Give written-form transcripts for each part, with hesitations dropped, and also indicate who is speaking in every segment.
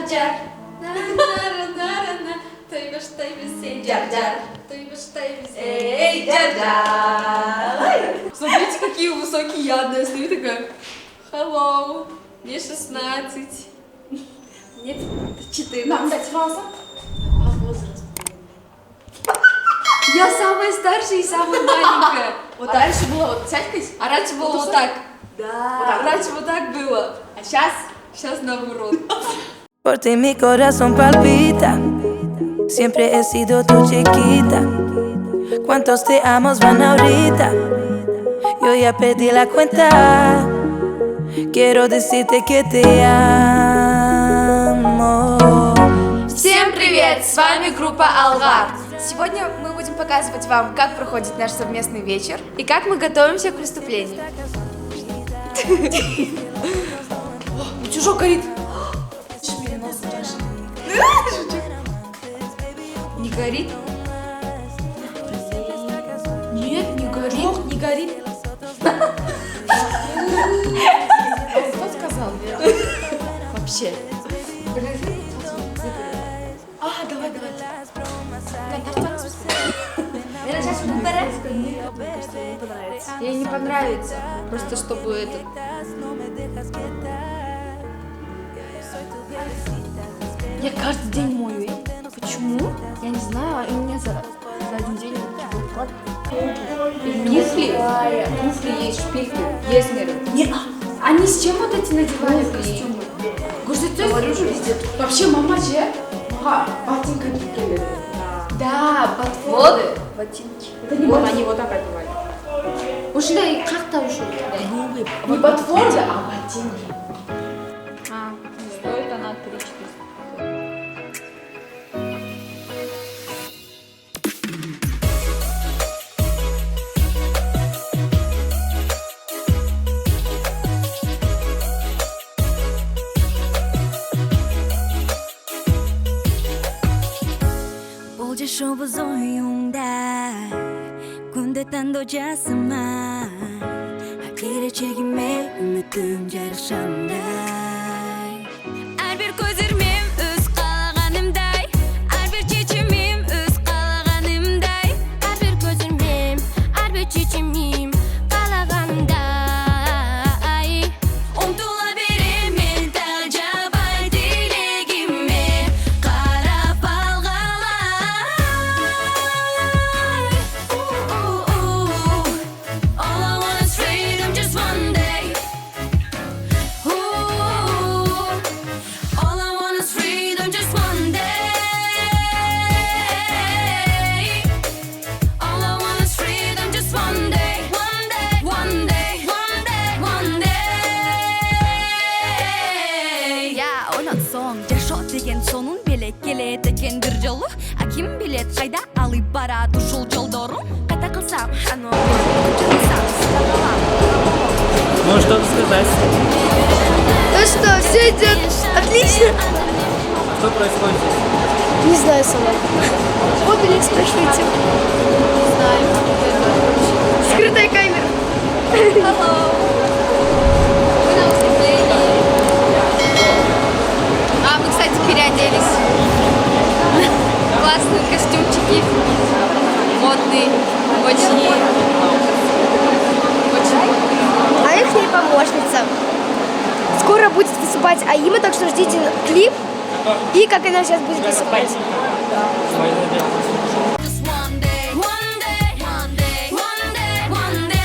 Speaker 1: Jar. Эй, Jar. Смотрите, какие высокие ядные. Стою такая. Hello. Мне 16. Нет, 14.
Speaker 2: Нам дать ваза?
Speaker 1: А возраст? Я самая старшая и самая маленькая. Вот так.
Speaker 2: Раньше было вот цяткать?
Speaker 1: А раньше было вот так.
Speaker 2: Да.
Speaker 1: Вот так. Раньше вот так было.
Speaker 2: А сейчас?
Speaker 1: Сейчас наоборот.
Speaker 3: Por ti mi corazón palpita, siempre he sido tu chiquita. ¿Cuántos te amos van ahorita? Yo ya perdí la cuenta. Quiero decirte que te amo.
Speaker 2: Всем привет! С вами группа Алгар. Сегодня мы будем показывать вам, как проходит наш совместный вечер и как мы готовимся к выступлению.
Speaker 1: Чужок горит. Не горит? Нет, не горит, не горит.
Speaker 2: Кто сказал? Вообще.
Speaker 1: Давай.
Speaker 2: Это сейчас буду Ей не понравится.
Speaker 1: Просто чтобы это...
Speaker 2: Я каждый день мою. Почему? Я не знаю, и у меня за один день
Speaker 1: Туфли есть, шпильки, есть, наверное.
Speaker 2: Нет, они с чем вот эти надевали костюмы?
Speaker 1: Говорю же везде.
Speaker 2: Вообще мама же?
Speaker 1: Ботинка кикели.
Speaker 2: Да, ботфорды.
Speaker 1: Ботинки.
Speaker 2: Это не
Speaker 1: Вот
Speaker 2: ботфорды.
Speaker 1: они вот так одевают.
Speaker 2: Ушли, как-то ушли. Не ботфорды, а ботинки.
Speaker 1: Стоит она 3-4.
Speaker 3: Show yung dai 군대 딴도 자스마 하기를 책임에 үмітім жарышандай әрбір көзірмем өз қалағанымдай әрбір шешімім өз қалағанымдай әрбір көзірмем әрбір шешімім қалағандай ұмтыла беремін тажабай тілегіме қарап All I want is freedom just one day. All I want is freedom just one day. All I want is freedom just one day. One day, one day, one day, one day.
Speaker 4: Я онан соң жашоо деген сонун белек келет экен бир жолу а ким билет кайда алып барат ушул жолдорун кайта кылсам анын
Speaker 5: Ну, что сказать?
Speaker 6: Ну что, все идет отлично.
Speaker 5: Что происходит здесь?
Speaker 6: Не знаю сама. Обелик спрашивайте. Не знаю. Скрытая камера.
Speaker 1: А, мы, кстати, переоделись. Классные костюмчики. Модные. Очень.
Speaker 6: А их не помощница. Скоро будет выступать Аима, так что ждите клип и как она сейчас будет выступать.
Speaker 4: Just one day, one day, one day, one day, one day.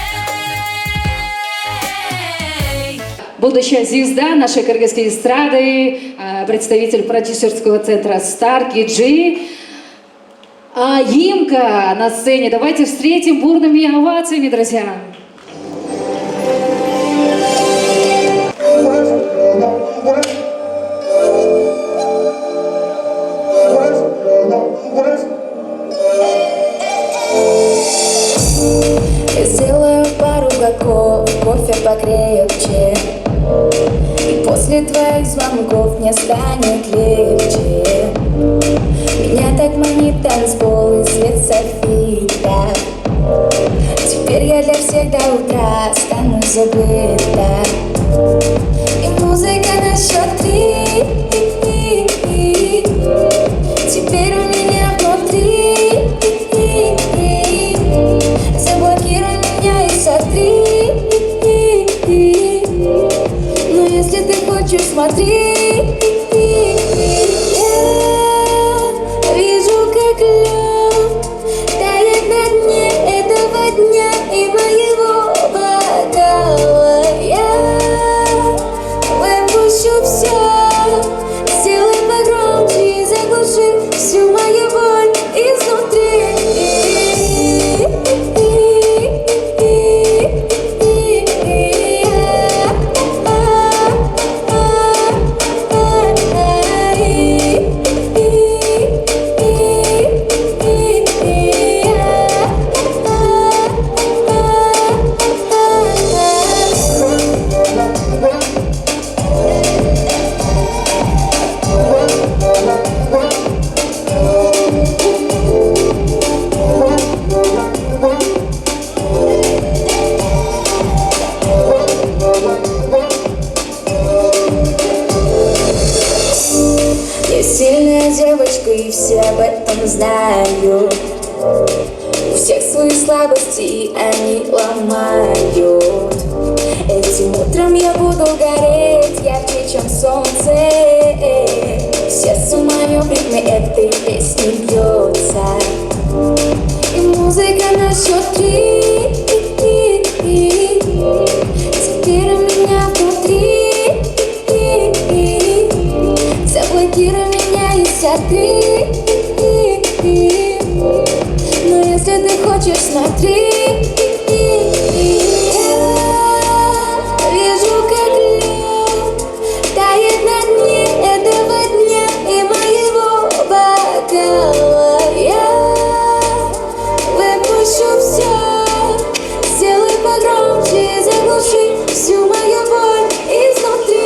Speaker 7: Будущая звезда нашей кыргызской эстрады, представитель продюсерского центра Star KG, Аимка на сцене. Давайте встретим бурными овациями, друзья.
Speaker 3: Я сделаю пару глотков, кофе покрепче. И после твоих звонков мне станет легче. Меня так манит танцпол и свет софита. Теперь я для всех до утра стану забыта. И музыка на счет 3. Теперь у меня внутри. Заблокируй меня и сотри. Но если ты хочешь, смотри. Я вижу, как лед тает на дне этого дня и моего бокала. Я выпущу все, сделай погромче и заглуши всю мою боль изнутри. Я сильная девочка и все об этом знают. У всех свои слабости и они ломают. Этим утром я буду гореть ярче, чем солнце. Сердце мое в ритме этой песни бьется. И музыка на счет 3. Теперь у меня внутри. Заблокируй меня и сотри. Но если ты хочешь, смотри. Я вижу, как лед тает на дне этого дня и моего бокала. Я выпущу все, сделай погромче и заглуши всю мою боль изнутри.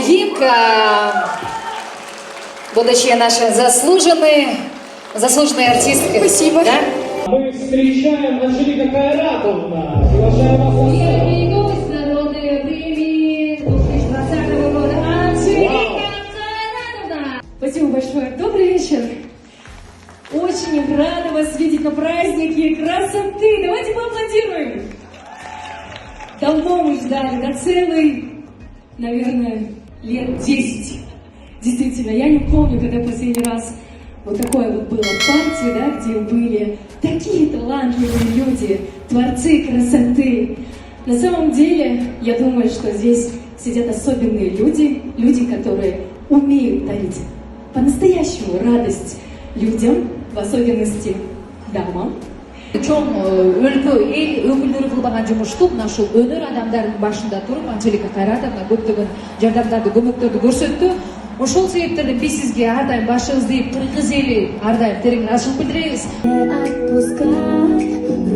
Speaker 7: Гимка, будущая наша заслуженная артистка.
Speaker 6: Спасибо.
Speaker 7: Да?
Speaker 8: Мы встречаем Анжелика Кайратовна. Приглашаем вас на сцену.
Speaker 7: Первый гость народной премии 2020 года Анжелика Кайратовна.
Speaker 9: Спасибо большое. Добрый вечер. Очень рада вас видеть на празднике красоты. Давайте поаплодируем. Давно мы ждали, на целый, наверное, лет 10. Действительно, я не помню, когда последний раз вот такое вот было партия, да, где были такие талантливые люди, творцы красоты. На самом деле, я думаю, что здесь сидят особенные люди, люди, которые умеют дарить по-настоящему радость людям, в особенности дамам.
Speaker 7: Чоң өлкө эл өкүлдөрү кылбаган жумушту мына ушул өнөр адамдарынын башында туруп Анжелика Кайратовна көптөгөн жардамдарды, көмөктөрдү көрсөттү. Ошол себептерден биз сизге ар дайым башыңызды ийип, кыргыз эли ар дайым терең ыраазычылык билдиребиз.
Speaker 3: Отпускай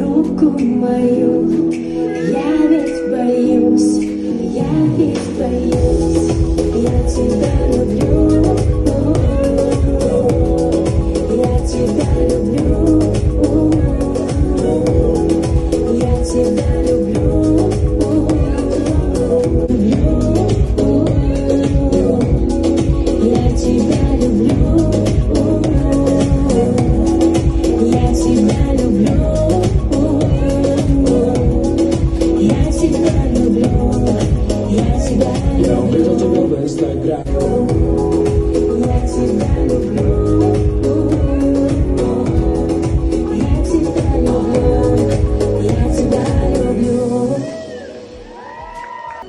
Speaker 3: руку мою, я ведь боюсь, я тебя люблю, я тебя люблю, я тебя люблю, я тебя люблю. Я тебя люблю, я тебя люблю, я тебя люблю, я тебя тебя люблю. Я тебя люблю. Я тебя люблю.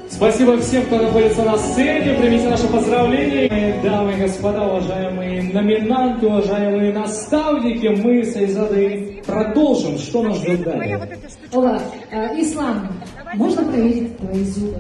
Speaker 8: Спасибо всем, кто находится на сцене. Примите наши поздравления. Мои дамы и господа, уважаемые номинанты, уважаемые наставники, мы с Айзадой продолжим. Что нас ждет далее?
Speaker 7: Ола, Ислам, можно проверить твои зубы?